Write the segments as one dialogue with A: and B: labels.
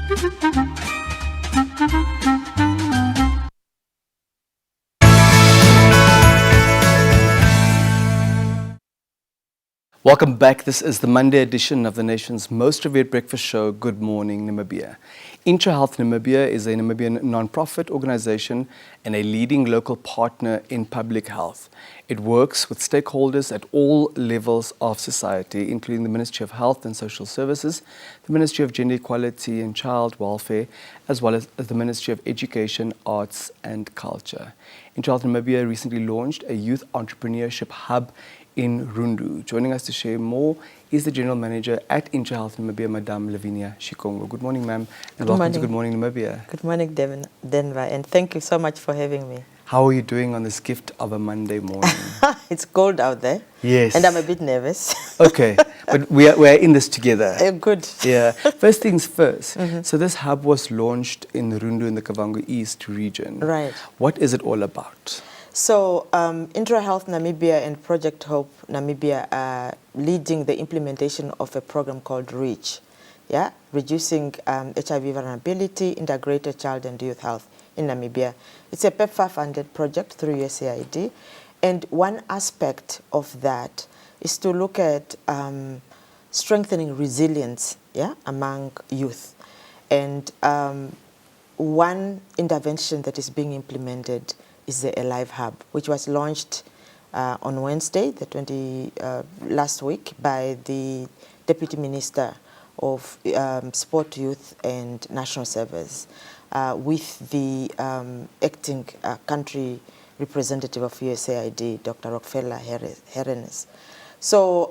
A: Welcome back. This is the Monday edition of the nation's most revered breakfast show, Good Morning Namibia. IntraHealth Namibia is a Namibian non-profit organization and a leading local partner in public health. It works with stakeholders at all levels of society, including the Ministry of Health and Social Services, the Ministry of Gender Equality and Child Welfare, as well as the Ministry of Education, Arts and Culture. IntraHealth Namibia recently launched a Youth Entrepreneurship Hub in Rundu. Joining us to share more is the General Manager at IntraHealth Namibia, Madam Lavinia Shikongo. Good morning, ma'am, and welcome to Good Morning Namibia.
B: Good morning, Denver, and thank you so much for having me.
A: How are you doing on this gift of a Monday morning?
B: It's cold out there.
A: Yes.
B: And I'm a bit nervous.
A: Okay, but we're in this together.
B: Good.
A: Yeah. First things first. So this hub was launched in Rundu in the Kavango East region.
B: Right.
A: What is it all about?
B: So IntraHealth Namibia and Project Hope Namibia are leading the implementation of a program called REACH, yeah, Reducing HIV Vulnerability, Integrated Child and Youth Health in Namibia. It's a PEPFAR-funded project through USAID, and one aspect of that is to look at strengthening resilience, yeah, among youth. And one intervention that is being implemented is the Alive Hub, which was launched on Wednesday, last week, by the Deputy Minister of Sport, Youth and National Service, with the acting country representative of USAID, Dr. Rockefeller Herenes. So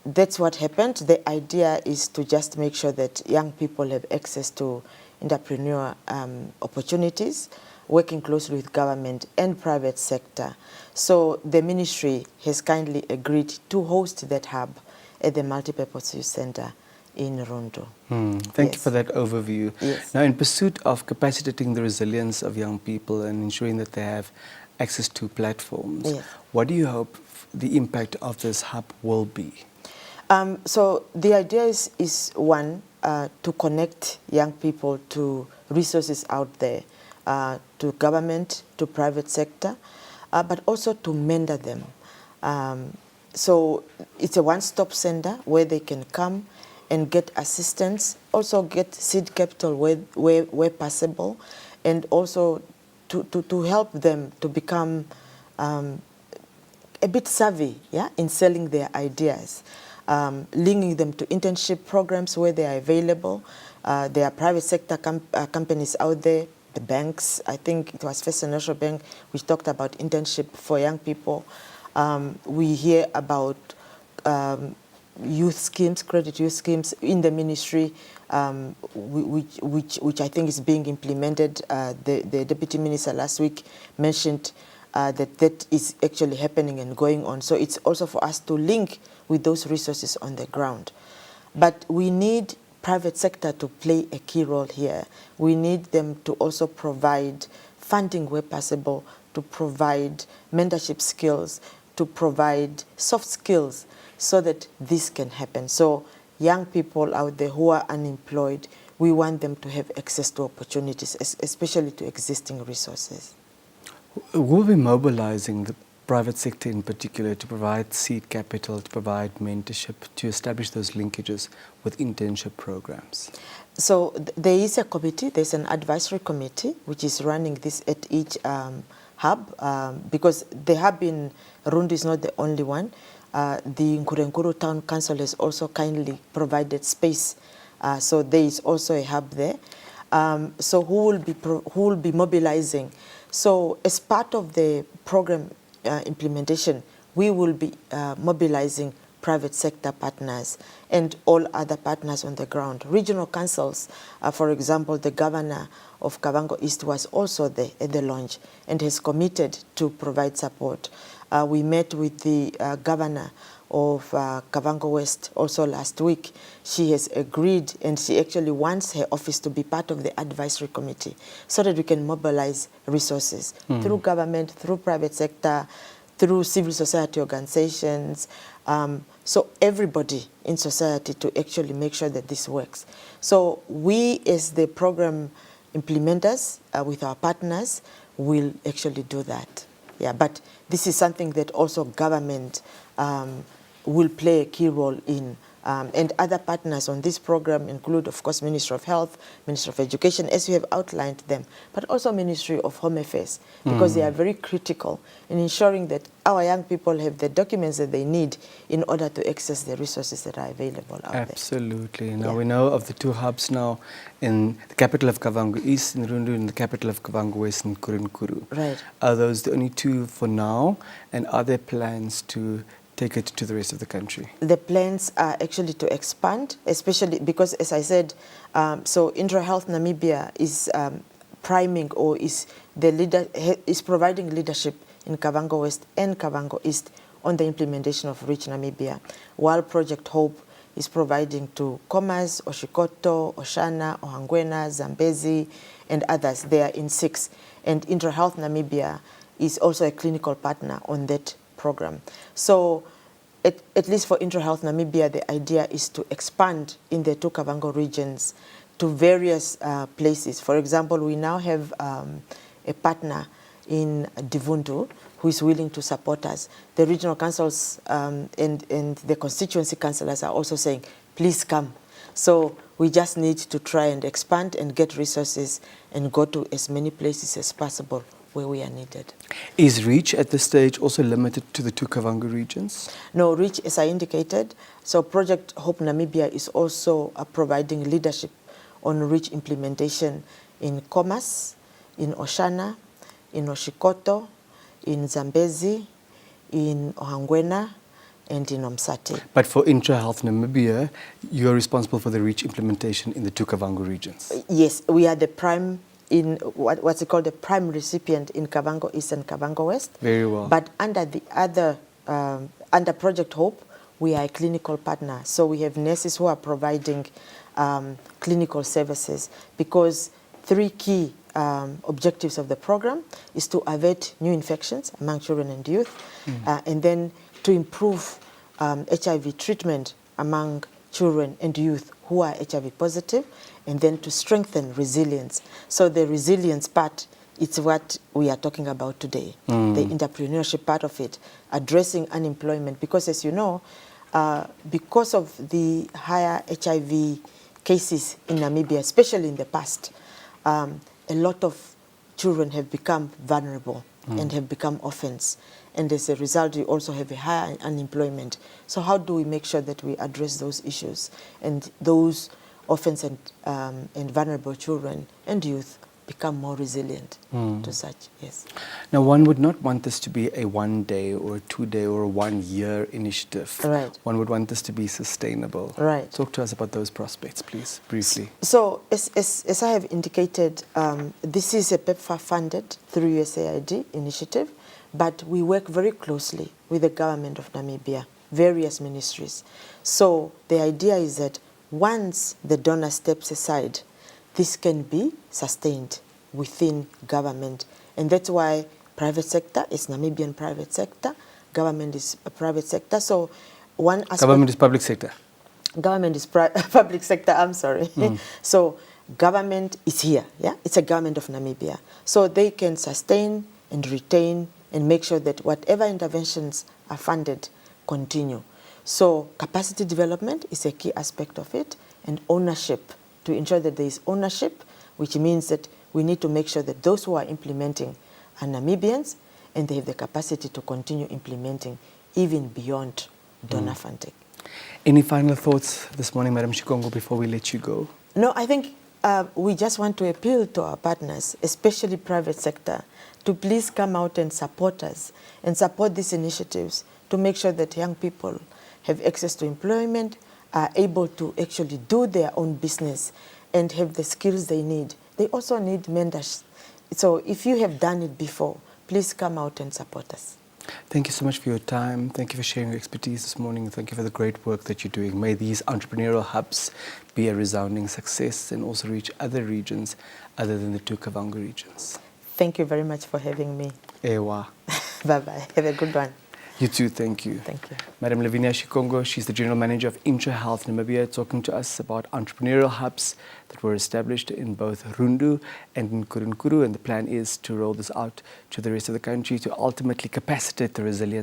B: that's what happened. The idea is to just make sure that young people have access to entrepreneur opportunities, working closely with government and private sector. So the ministry has kindly agreed to host that hub at the Multipurpose Youth Center in Rundu.
A: Thank you for that overview.
B: Yes.
A: Now, in pursuit of capacitating the resilience of young people and ensuring that they have access to platforms,
B: yes,
A: what do you hope the impact of this hub will be?
B: So the idea is one, to connect young people to resources out there, to government, to private sector, but also to mentor them. So it's a one-stop center where they can come and get assistance, also get seed capital where possible, and also to help them to become a bit savvy, yeah, in selling their ideas, linking them to internship programs where they are available. There are private sector companies out there, the banks. I think it was First National Bank which talked about internship for young people. We hear about youth schemes, credit youth schemes in the ministry, which I think is being implemented. The Deputy Minister last week mentioned that is actually happening and going on. So it's also for us to link with those resources on the ground. But we need private sector to play a key role here. We need them to also provide funding where possible, to provide mentorship skills, to provide soft skills so that this can happen. So young people out there who are unemployed, we want them to have access to opportunities, especially to existing resources.
A: We'll be mobilizing the private sector in particular to provide seed capital, to provide mentorship, to establish those linkages with internship programs.
B: So there is a committee, there's an advisory committee which is running this at each hub, because the hub in Rundu is not the only one. The Nkurenkuru Town Council has also kindly provided space, so there is also a hub there. So who will be mobilizing? So as part of the program implementation, we will be mobilizing private sector partners and all other partners on the ground. Regional councils, for example, the governor of Kavango East was also there at the launch and has committed to provide support. We met with the governor of Kavango West also last week. She has agreed, and she actually wants her office to be part of the advisory committee so that we can mobilize resources through government, through private sector, through civil society organizations, So everybody in society to actually make sure that this works. So we as the program implementers with our partners will actually do that. Yeah, but this is something that also government will play a key role in. And other partners on this program include, of course, Ministry of Health, Ministry of Education, as we have outlined them, but also Ministry of Home Affairs, because they are very critical in ensuring that our young people have the documents that they need in order to access the resources that are available out there.
A: Absolutely. Now we know of the 2 hubs now in the capital of Kavango East in Rundu and the capital of Kavango West in Kurinkuru.
B: Right.
A: Are those the only 2 for now, and are there plans to take it to the rest of the country?
B: The plans are actually to expand, especially because, as I said, so IntraHealth Namibia is priming or is providing leadership in Kavango West and Kavango East on the implementation of Reach Namibia, while Project Hope is providing to Komas, Oshikoto, Oshana, Ohangwena, Zambezi, and others. They are in 6. And IntraHealth Namibia is also a clinical partner on that program. So at least for IntraHealth Namibia, the idea is to expand in the 2 Kavango regions to various places. For example, we now have a partner in Divundu who is willing to support us. The regional councils and the constituency councillors are also saying, please come. So we just need to try and expand and get resources and go to as many places as possible where we are needed.
A: Is Reach at this stage also limited to the 2 Kavango regions?
B: No, Reach, as I indicated, so Project Hope Namibia is also providing leadership on Reach implementation in Komas, in Oshana, in Oshikoto, in Zambezi, in Ohangwena, and in Omsati.
A: But for IntraHealth Namibia, you are responsible for the Reach implementation in the 2 Kavango regions?
B: Yes, we are the prime in what's it called, the prime recipient in Kavango East and Kavango West.
A: Very well.
B: But under the other, under Project Hope, we are a clinical partner. So we have nurses who are providing clinical services, because 3 key objectives of the program is to avert new infections among children and youth, and then to improve HIV treatment among children and youth who are HIV positive, and then to strengthen resilience. So the resilience part, it's what we are talking about today, the entrepreneurship part of it, addressing unemployment, because as you know, because of the higher HIV cases in Namibia, especially in the past, a lot of children have become vulnerable and have become orphans. And as a result, we also have a higher unemployment. So how do we make sure that we address those issues and those orphans and vulnerable children and youth become more resilient to such, yes.
A: Now, one would not want this to be a 1-day or a 2-day or a 1-year initiative.
B: Right.
A: One would want this to be sustainable.
B: Right.
A: Talk to us about those prospects, please, briefly.
B: So, as I have indicated, this is a PEPFAR-funded through USAID initiative, but we work very closely with the government of Namibia, various ministries. So the idea is that once the donor steps aside, this can be sustained within government. And that's why private sector is Namibian private sector, government is a private sector. So one aspect...
A: Government is public sector.
B: Government is public sector, I'm sorry. So government is here, yeah? It's a government of Namibia. So they can sustain and retain and make sure that whatever interventions are funded continue. So capacity development is a key aspect of it, and ownership, to ensure that there is ownership, which means that we need to make sure that those who are implementing are Namibians and they have the capacity to continue implementing even beyond donor funding.
A: Any final thoughts this morning, Madam Shikongo, before we let you go?
B: No, I think we just want to appeal to our partners, especially private sector, to please come out and support us and support these initiatives to make sure that young people have access to employment, are able to actually do their own business and have the skills they need. They also need mentors. So if you have done it before, please come out and support us.
A: Thank you so much for your time. Thank you for sharing your expertise this morning. Thank you for the great work that you're doing. May these entrepreneurial hubs be a resounding success and also reach other regions other than the 2 Kavango regions.
B: Thank you very much for having me.
A: Ewa.
B: Bye-bye. Have a good one.
A: You too, thank you.
B: Thank you.
A: Madam Lavinia Shikongo, she's the General Manager of IntraHealth Namibia, talking to us about entrepreneurial hubs that were established in both Rundu and in Nkuru, and the plan is to roll this out to the rest of the country to ultimately capacitate the resilience